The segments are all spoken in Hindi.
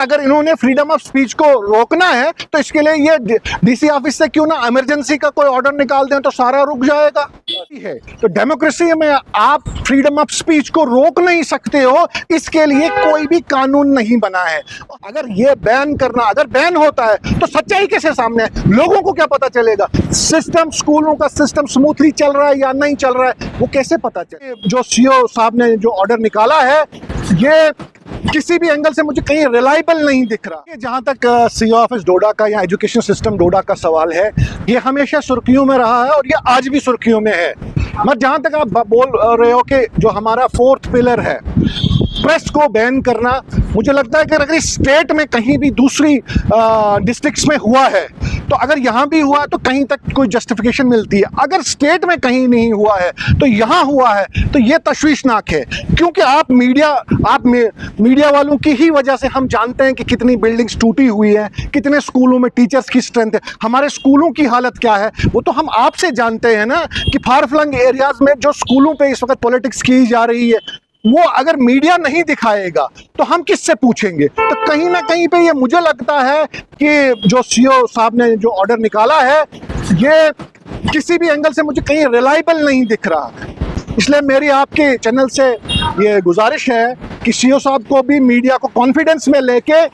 अगर इन्होंने फ्रीडम ऑफ स्पीच को रोकना है तो इसके लिए ये डीसी ऑफिस से क्यों ना इमरजेंसी का कोई ऑर्डर निकाल दें तो सारा रुक जाएगा। है तो डेमोक्रेसी में आप फ्रीडम ऑफ स्पीच को रोक नहीं सकते हो, इसके लिए कोई भी कानून नहीं बना है। अगर ये बैन करना अगर बैन होता है तो सच्चाई कैसे सामने है, लोगों को क्या पता चलेगा? सिस्टम, स्कूलों का सिस्टम स्मूथली चल रहा है या नहीं चल रहा है वो कैसे पता चले? जो सीओ साहब ने जो ऑर्डर निकाला है ये किसी भी एंगल से मुझे कहीं रिलायबल नहीं दिख रहा। जहां तक सीओ ऑफिस डोडा का या एजुकेशन सिस्टम डोडा का सवाल है, ये हमेशा सुर्खियों में रहा है और ये आज भी सुर्खियों में है। मगर जहां तक आप बोल रहे हो कि जो हमारा फोर्थ पिलर है प्रेस को बैन करना, मुझे लगता है कि अगर इस स्टेट में कहीं भी दूसरी डिस्ट्रिक्ट्स में हुआ है तो अगर यहाँ भी हुआ है तो कहीं तक कोई जस्टिफिकेशन मिलती है। अगर स्टेट में कहीं नहीं हुआ है तो यहाँ हुआ है तो ये तशवीशनाक है, क्योंकि आप मीडिया वालों की ही वजह से हम जानते हैं कि कितनी बिल्डिंग्स टूटी हुई हैं, कितने स्कूलों में टीचर्स की स्ट्रेंथ है, हमारे स्कूलों की हालत क्या है वो तो हम आपसे जानते हैं ना, कि फार फ्लंग एरियाज में जो स्कूलों पे इस वक्त पॉलिटिक्स की जा रही है वो अगर मीडिया नहीं दिखाएगा तो हम किससे पूछेंगे? तो कहीं ना कहीं पे ये मुझे लगता है कि जो सीओ साहब ने जो ऑर्डर निकाला है ये किसी भी एंगल से मुझे कहीं रिलायबल नहीं दिख रहा। इसलिए मेरी आपके चैनल से ये गुजारिश है कि सीओ साहब को भी मीडिया को कॉन्फिडेंस में लेके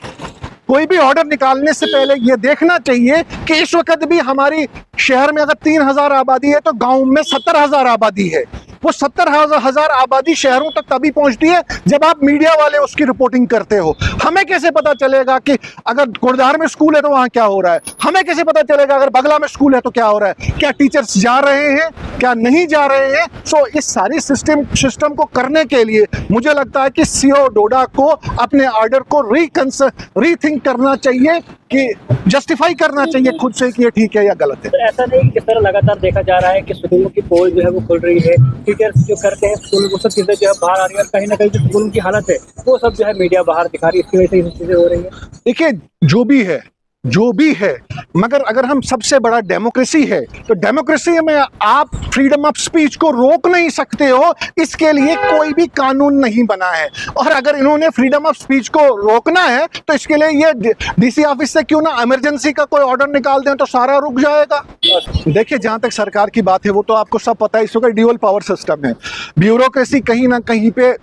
कोई भी ऑर्डर निकालने से पहले ये देखना चाहिए कि इस वक्त भी हमारी शहर में अगर 3,000 आबादी है तो गांव में 70,000 आबादी है। वो 70,000 आबादी शहरों तक तभी पहुंचती है जब आप मीडिया वाले उसकी रिपोर्टिंग करते हो। हमें कैसे पता चलेगा कि अगर कुड़दार में स्कूल है तो वहां क्या हो रहा है? हमें कैसे पता चलेगा अगर बगला में स्कूल है तो क्या हो रहा है? क्या टीचर्स जा रहे हैं, क्या नहीं जा रहे हैं? सो इस सारी सिस्टम को करने के लिए मुझे लगता है कि सीओ डोडा को अपने ऑर्डर को रीथिंक करना चाहिए, कि जस्टिफाई करना चाहिए खुद से कि ये ठीक है या गलत है। तो ऐसा नहीं किस तरह लगातार देखा जा रहा है कि स्कूलों की पोल जो है वो खुल रही है, टीचर्स जो करते हैं स्कूल वो सब चीजें जो है बाहर आ रही है, और कहीं ना कहीं जो स्कूलों की हालत है वो सब जो है मीडिया बाहर दिखा रही है, इसकी वजह से ये चीजें हो रही है। देखिए जो भी है मगर अगर हम सबसे बड़ा डेमोक्रेसी है तो डेमोक्रेसी में आप फ्रीडम ऑफ स्पीच को रोक नहीं सकते हो, इसके लिए कोई भी कानून नहीं बना है। और अगर इन्होंने फ्रीडम ऑफ स्पीच को रोकना है तो इसके लिए ये डीसी ऑफिस से क्यों ना इमरजेंसी का कोई ऑर्डर निकाल दें तो सारा रुक जाएगा। देखिए जहां तक सरकार की बात है वो तो आपको सब पता है, इस वक्त ड्यूअल पावर सिस्टम है। ब्यूरोक्रेसी कहीं ना कहीं पे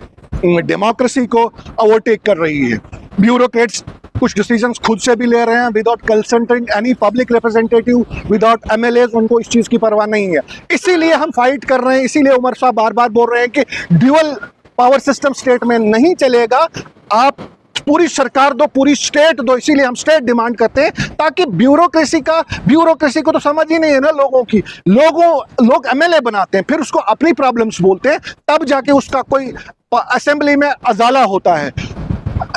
डेमोक्रेसी को ओवरटेक कर रही है। ब्यूरोक्रेट्स कुछ डिसीजंस खुद से भी ले रहे हैं without consulting any public representative, without MLAs, उनको इस चीज़ की परवाह नहीं है। इसीलिए हम फाइट कर रहे हैं, इसीलिए उमर साहब बार बार बोल रहे हैं कि ड्यूअल पावर सिस्टम स्टेट में नहीं चलेगा, आप पूरी सरकार दो, पूरी स्टेट दो। इसीलिए हम स्टेट डिमांड करते हैं ताकि ब्यूरोक्रेसी को तो समझ ही नहीं है ना लोगों की। लोग एमएलए बनाते हैं, फिर उसको अपनी प्रॉब्लम्स बोलते हैं, तब जाके उसका कोई असेंबली में अजाला होता है।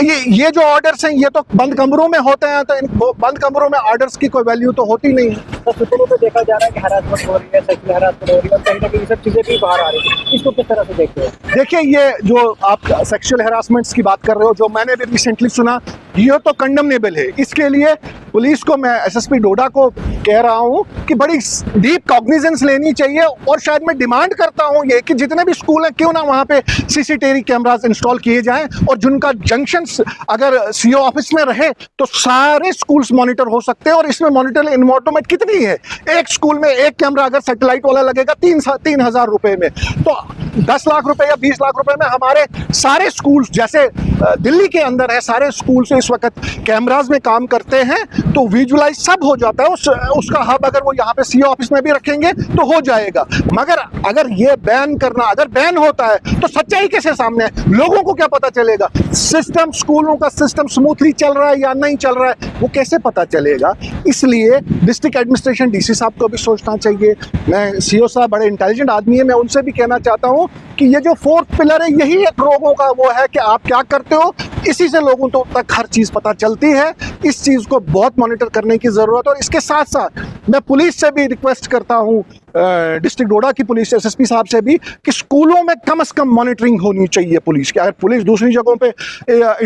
ये जो ऑर्डर्स हैं ये तो बंद कमरों में होते हैं, तो इन बंद कमरों में ऑर्डर्स की कोई वैल्यू तो होती नहीं है। तो स्कूलों में देखा जा रहा है कि हरासमेंट हो रही है, सेक्सुअल हरासमेंट हो रही है, और कहीं ना कहीं सब चीजें भी बाहर आ रही है, इसको किस तरह से देखते हैं? देखिए ये जो आप सेक्सुअल हरासमेंट्स की बात कर रहे हो, जो मैंने भी रिसेंटली सुना, ये तो कंडमनेबल है। इसके लिए पुलिस को, मैं एसएसपी डोडा को कह रहा हूँ कि बड़ी डीप कॉग्निजेंस लेनी चाहिए। और शायद मैं डिमांड करता हूँ ये कि जितने भी स्कूल हैं क्यों ना वहाँ पे सीसीटीवी कैमरास इंस्टॉल किए जाएं, और जिनका जंक्शंस अगर सीओ ऑफिस में रहे तो सारे स्कूल्स मॉनिटर हो सकते हैं। और इसमें मॉनिटर इन्वॉल्वमेंट कितनी है? एक स्कूल में एक कैमरा अगर सैटेलाइट वाला लगेगा 3,000 रुपए में, तो 10 लाख रुपए या 20 लाख रुपए में हमारे सारे स्कूल्स, जैसे दिल्ली के अंदर है, सारे स्कूल से इस वक्त कैमराज में काम करते हैं, तो विजुअलाइज सब हो जाता है। उसका हब अगर वो यहाँ पे सीओ ऑफिस में भी रखेंगे तो हो जाएगा। मगर अगर ये बैन करना अगर बैन होता है तो सच्चाई कैसे सामने है, लोगों को क्या पता चलेगा? सिस्टम, स्कूलों का सिस्टम स्मूथली चल रहा है या नहीं चल रहा है वो कैसे पता चलेगा? इसलिए डिस्ट्रिक्ट एडमिनिस्ट्रेशन, डीसी साहब को भी सोचना चाहिए। मैं सीओ साहब बड़े इंटेलिजेंट आदमी है, मैं उनसे भी कहना चाहता हूँ कि ये जो फोर्थ पिलर है यही एक लोगों का वो है कि आप क्या करते हो, इसी से लोगों तो तक हर चीज़ पता चलती है। इस चीज़ को बहुत मॉनिटर करने की ज़रूरत है। और इसके साथ साथ मैं पुलिस से भी रिक्वेस्ट करता हूँ डिस्ट्रिक्ट डोडा की पुलिस एसएसपी साहब से भी कि स्कूलों में कम से कम मॉनिटरिंग होनी चाहिए पुलिस की। अगर पुलिस दूसरी जगहों पे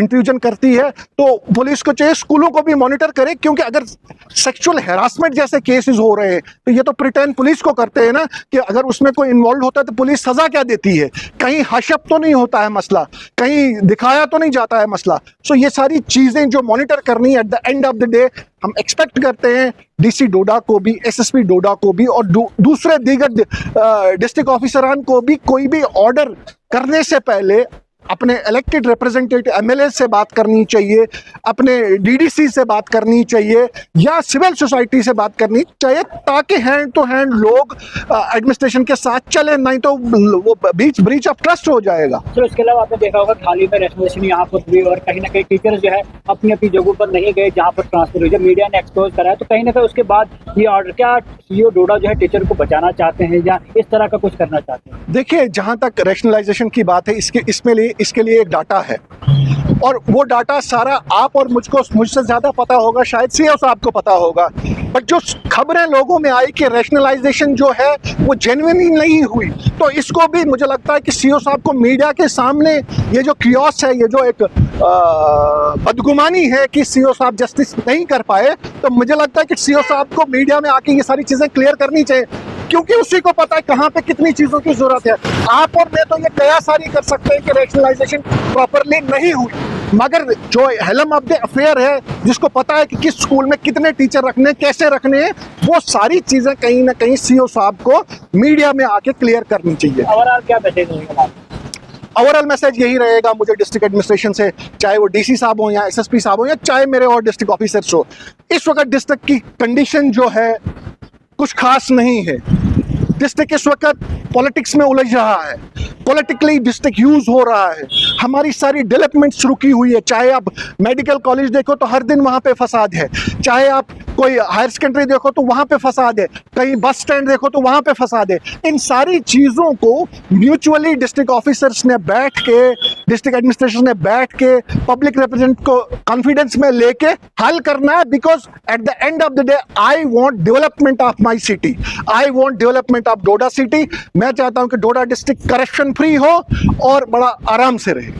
इंट्रूजन करती है तो पुलिस को चाहिए स्कूलों को भी मॉनिटर करे, क्योंकि अगर सेक्सुअल हैरासमेंट जैसे केसेस हो रहे हैं तो ये तो प्रिटेंड पुलिस को करते हैं ना कि अगर उसमें कोई इन्वॉल्व होता है तो पुलिस सजा क्या देती है, कहीं हशप तो नहीं होता है मसला, कहीं दिखाया तो नहीं जाता है मसला। सो ये सारी चीजें जो मॉनिटर करनी है at the end of the day हम एक्सपेक्ट करते हैं डीसी डोडा को भी, एसएसपी डोडा को भी और दूसरे दीगर डिस्ट्रिक्ट ऑफिसरान को भी कोई भी ऑर्डर करने से पहले अपने इलेक्टेड रिप्रेजेंटेटिव एमएलए से बात करनी चाहिए, अपने डीडीसी से बात करनी चाहिए या सिविल सोसाइटी से बात करनी चाहिए, ताकि हैंड टू हैंड लोग एडमिनिस्ट्रेशन के साथ चले, नहीं तो वो ब्रीच ऑफ ट्रस्ट हो जाएगा। तो इसके अलावा आपने देखा होगा हाल ही में रेस्टोरेशन यहाँ पर हुई और कहीं ना कहीं टीचर्स जो है अपनी अपनी जगहों पर नहीं गए जहाँ पर ट्रांसफर हुई, जब मीडिया ने एक्सपोज कराया तो कहीं ना कहीं उसके बाद ये ऑर्डर, क्या सीईओ डोडा जो है टीचर को बचाना चाहते हैं या इस तरह का कुछ करना चाहते हैं? देखिए, जहाँ तक रैशनलाइजेशन की बात है इसके लिए एक डाटा है और वो डाटा सारा आप और मुझसे ज़्यादा पता होगा, शायद सीईओ साहब को पता होगा, बट जो खबरें लोगों में आई कि रैशनलाइजेशन जो है वो जेन्युइनली नहीं हुई, तो इसको भी मुझे लगता है कि सीईओ साहब को मीडिया के सामने ये जो कियोस है, ये जो एक बदगुमानी है कि सीईओ साहब जस्टिस नहीं कर पाए, तो मुझे लगता है कि सीईओ साहब को मीडिया में आके ये सारी चीज़ें क्लियर करनी चाहिए, क्योंकि उसी को पता है कहाँ पे कितनी चीज़ों की ज़रूरत है। आप और मैं तो ये कयास सारी कर सकते हैं कि रैशनलाइजेशन प्रॉपरली नहीं हुई, मगर जो हेलम ऑफ द अफेयर है, जिसको पता है कि किस स्कूल में कितने टीचर रखने, कैसे रखने हैं, वो सारी चीज़ें कहीं ना कहीं सीईओ साहब को मीडिया में आके क्लियर करनी चाहिए। ओवरऑल क्या मैसेज होगा? ओवरऑल मैसेज यही रहेगा मुझे डिस्ट्रिक्ट एडमिनिस्ट्रेशन से, चाहे वो डीसी साहब हो या एसएसपी साहब हो या चाहे मेरे और डिस्ट्रिक्ट ऑफिसर्स हो, इस वक्त डिस्ट्रिक्ट की कंडीशन जो है कुछ खास नहीं है। डिस्ट्रिक्ट इस वक्त पॉलिटिक्स में उलझ रहा है, पॉलिटिकली डिस्ट्रिक्ट यूज हो रहा है, हमारी सारी डेवलपमेंट्स रुकी हुई है। चाहे आप मेडिकल कॉलेज देखो तो हर दिन वहाँ पे फसाद है, चाहे आप कोई हायर सेकेंडरी देखो तो वहाँ पे फसाद है, कहीं बस स्टैंड देखो तो वहाँ पे फसाद है। इन सारी चीज़ों को म्यूचुअली डिस्ट्रिक्ट ऑफिसर्स ने बैठ के, डिस्ट्रिक्ट एडमिनिस्ट्रेशन ने बैठ के पब्लिक रिप्रेजेंटेटिव को कॉन्फिडेंस में लेके हल करना है, because at the end of the day I want development of my city, I want development of Doda city. मैं चाहता हूं कि डोडा डिस्ट्रिक्ट करप्शन फ्री हो और बड़ा आराम से रहे।